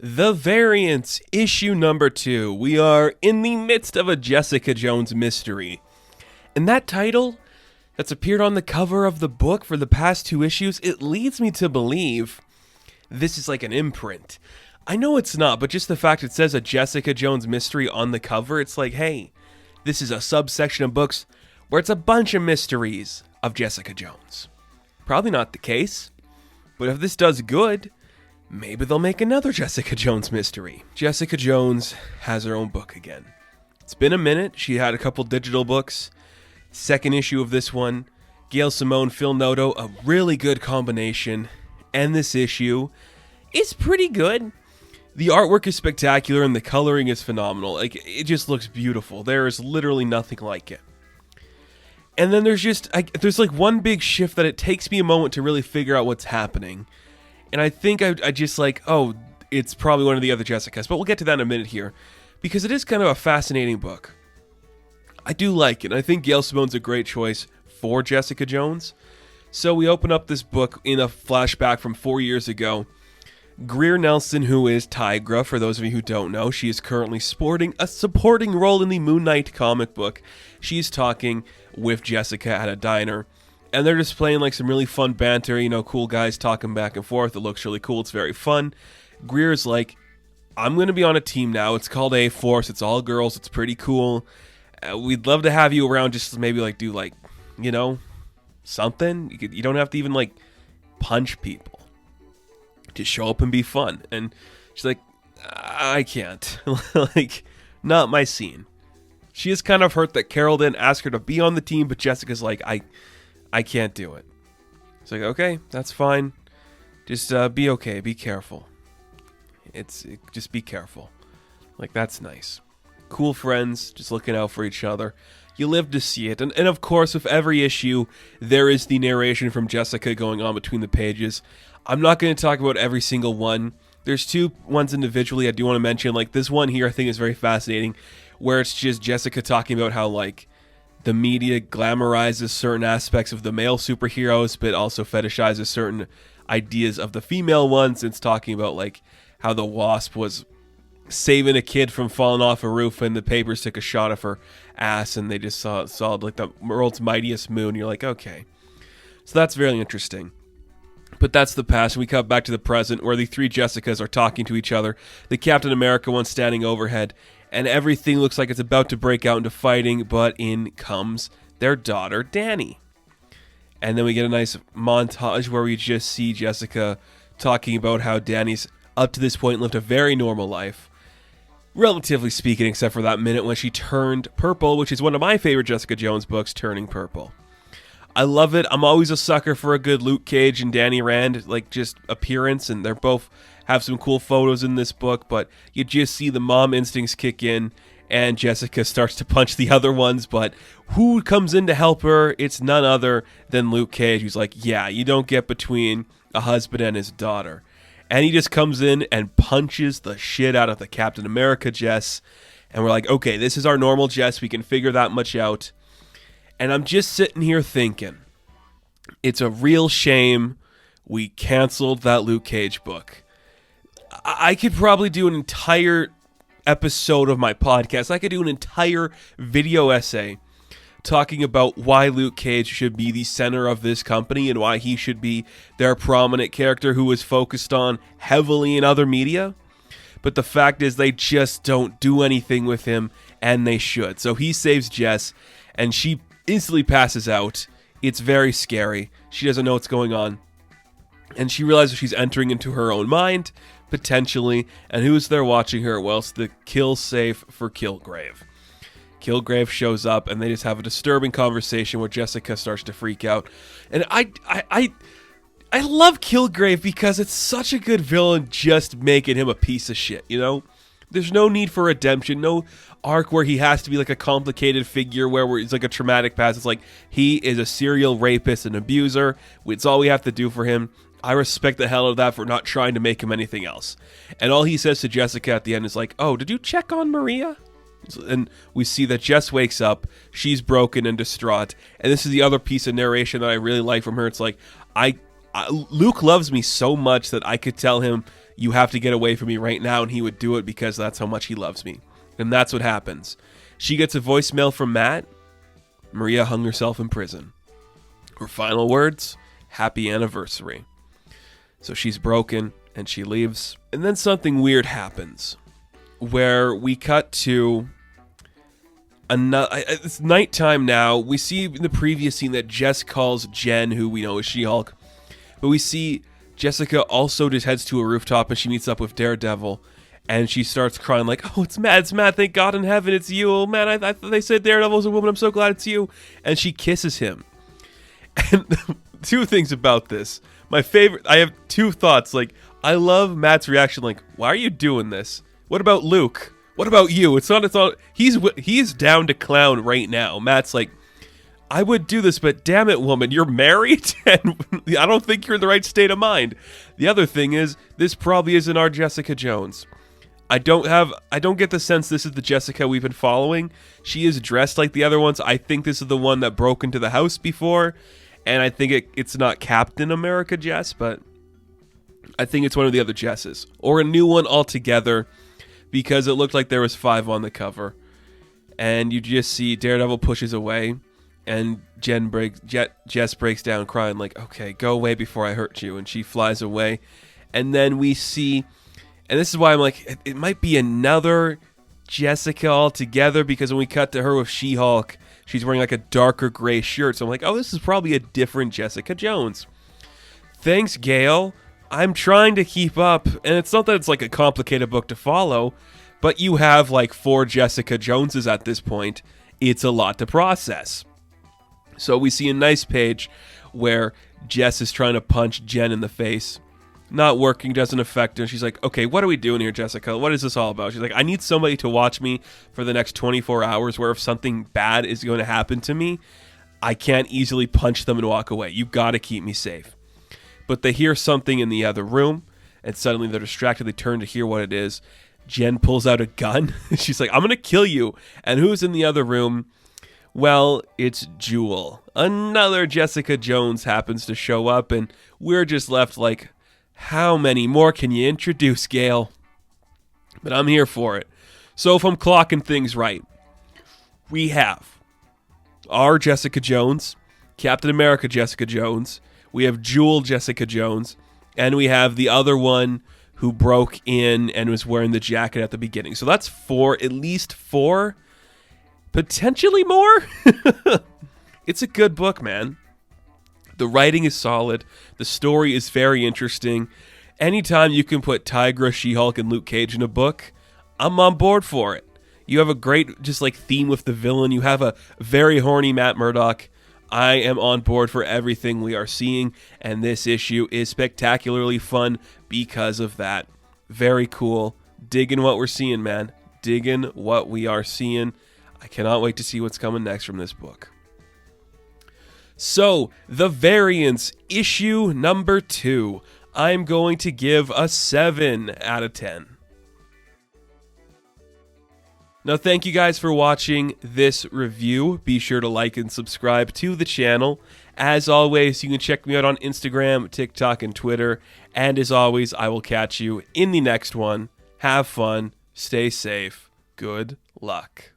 The Variants, issue number 2. We are in the midst of a Jessica Jones mystery. And that title that's appeared on the cover of the book for the past 2 issues, it leads me to believe this is like an imprint. I know it's not, but just the fact it says a Jessica Jones mystery on the cover, it's like, hey, this is a subsection of books where it's a bunch of mysteries of Jessica Jones. Probably not the case, but if this does good, maybe they'll make another Jessica Jones mystery. Jessica Jones has her own book again. It's been a minute. She had a couple digital books. Second issue of this one, Gail Simone, Phil Noto, a really good combination. And this issue is pretty good. The artwork is spectacular and the coloring is phenomenal. Like, it just looks beautiful. There is literally nothing like it. And then there's like one big shift that it takes me a moment to really figure out what's happening. And I think I just like, oh, it's probably one of the other Jessicas. But we'll get to that in a minute here. Because it is kind of a fascinating book. I do like it. I think Gail Simone's a great choice for Jessica Jones. So we open up this book in a flashback from 4 years ago. Greer Nelson, who is Tigra, for those of you who don't know, she is currently sporting a supporting role in the Moon Knight comic book. She's talking with Jessica at a diner. And they're just playing like some really fun banter, cool guys talking back and forth. It looks really cool. It's very fun. Greer's like, I'm going to be on a team now. It's called A-Force. It's all girls. It's pretty cool. We'd love to have you around just to maybe like do like, something. You don't have to even like punch people. Just show up and be fun. And she's like, I can't. Like, not my scene. She is kind of hurt that Carol didn't ask her to be on the team, but Jessica's like, I can't do it. It's like, okay, that's fine. Just be okay. Be careful. Just be careful. Like, that's nice. Cool friends, just looking out for each other. You live to see it. And of course, with every issue, there is the narration from Jessica going on between the pages. I'm not going to talk about every single one. There's 2 ones individually I do want to mention. Like, this one here I think is very fascinating, where it's just Jessica talking about how, like, the media glamorizes certain aspects of the male superheroes, but also fetishizes certain ideas of the female ones. It's talking about, like, how the Wasp was saving a kid from falling off a roof and the papers took a shot of her ass and they just saw like the world's mightiest moon. You're like, okay. So that's very interesting. But that's the past. We come back to the present where the 3 Jessicas are talking to each other. The Captain America one standing overhead. And everything looks like it's about to break out into fighting. But in comes their daughter, Dani. And then we get a nice montage where we just see Jessica talking about how Dani's up to this point lived a very normal life. Relatively speaking, except for that minute when she turned purple, which is one of my favorite Jessica Jones books, Turning Purple. I love it. I'm always a sucker for a good Luke Cage and Danny Rand, like, just appearance, and they're both have some cool photos in this book, but you just see the mom instincts kick in, and Jessica starts to punch the other ones, but who comes in to help her? It's none other than Luke Cage, who's like, yeah, you don't get between a husband and his daughter. And he just comes in and punches the shit out of the Captain America Jess. And we're like, okay, this is our normal Jess. We can figure that much out. And I'm just sitting here thinking, it's a real shame we canceled that Luke Cage book. I could probably do an entire episode of my podcast. I could do an entire video essay talking about why Luke Cage should be the center of this company and why he should be their prominent character who is focused on heavily in other media. But the fact is they just don't do anything with him, and they should. So he saves Jess, and she instantly passes out. It's very scary. She doesn't know what's going on. And she realizes she's entering into her own mind, potentially. And who's there watching her? Well, it's the kill safe for Kilgrave. Kilgrave shows up, and they just have a disturbing conversation where Jessica starts to freak out. And I love Kilgrave because it's such a good villain, just making him a piece of shit, There's no need for redemption, no arc where he has to be like a complicated figure where it's like a traumatic past. It's like he is a serial rapist and abuser. It's all we have to do for him. I respect the hell out of that for not trying to make him anything else. And all he says to Jessica at the end is like, oh, did you check on Maria? And we see that Jess wakes up, she's broken and distraught, and this is the other piece of narration that I really like from her. It's like, Luke loves me so much that I could tell him, you have to get away from me right now, and he would do it because that's how much he loves me. And that's what happens. She gets a voicemail from Matt. Maria hung herself in prison. Her final words, happy anniversary. So she's broken, and she leaves. And then something weird happens, where we cut to it's nighttime now. We see in the previous scene that Jess calls Jen, who we know is She-Hulk. But we see Jessica also just heads to a rooftop, and she meets up with Daredevil. And she starts crying like, oh, it's Matt, thank God in heaven, it's you. Oh, man, they said Daredevil's a woman, I'm so glad it's you. And she kisses him. And two things about this. My favorite, I have two thoughts. Like, I love Matt's reaction, like, why are you doing this? What about Luke? What about you? It's not, he's down to clown right now. Matt's like, I would do this, but damn it, woman, you're married? And I don't think you're in the right state of mind. The other thing is, this probably isn't our Jessica Jones. I don't get the sense this is the Jessica we've been following. She is dressed like the other ones. I think this is the one that broke into the house before. And I think it's not Captain America Jess, but I think it's one of the other Jesses. Or a new one altogether, because it looked like there was 5 on the cover. And you just see Daredevil pushes away, and Jess breaks down crying like, okay, go away before I hurt you. And she flies away. And then we see... And this is why I'm like, it might be another Jessica altogether, because when we cut to her with She-Hulk, she's wearing like a darker gray shirt. So I'm like, oh, this is probably a different Jessica Jones. Thanks, Gail. I'm trying to keep up. And it's not that it's like a complicated book to follow, but you have like 4 Jessica Joneses at this point. It's a lot to process. So we see a nice page where Jess is trying to punch Jen in the face. Not working, doesn't affect her. She's like, okay, what are we doing here, Jessica? What is this all about? She's like, I need somebody to watch me for the next 24 hours where if something bad is going to happen to me, I can't easily punch them and walk away. You got to keep me safe. But they hear something in the other room, and suddenly they're distracted. They turn to hear what it is. Jen pulls out a gun. She's like, I'm going to kill you. And who's in the other room? Well, it's Jewel. Another Jessica Jones happens to show up, and we're just left like... How many more can you introduce, Gail? But I'm here for it. So if I'm clocking things right, we have our Jessica Jones, Captain America Jessica Jones, we have Jewel Jessica Jones, and we have the other one who broke in and was wearing the jacket at the beginning. So that's 4, at least 4, potentially more. It's a good book, man. The writing is solid. The story is very interesting. Anytime you can put Tigra, She-Hulk, and Luke Cage in a book, I'm on board for it. You have a great just like theme with the villain. You have a very horny Matt Murdock. I am on board for everything we are seeing, and this issue is spectacularly fun because of that. Very cool. Digging what we're seeing, man. Digging what we are seeing. I cannot wait to see what's coming next from this book. So, The Variants, issue number 2. I'm going to give a 7 out of 10. Now, thank you guys for watching this review. Be sure to like and subscribe to the channel. As always, you can check me out on Instagram, TikTok, and Twitter. And as always, I will catch you in the next one. Have fun. Stay safe. Good luck.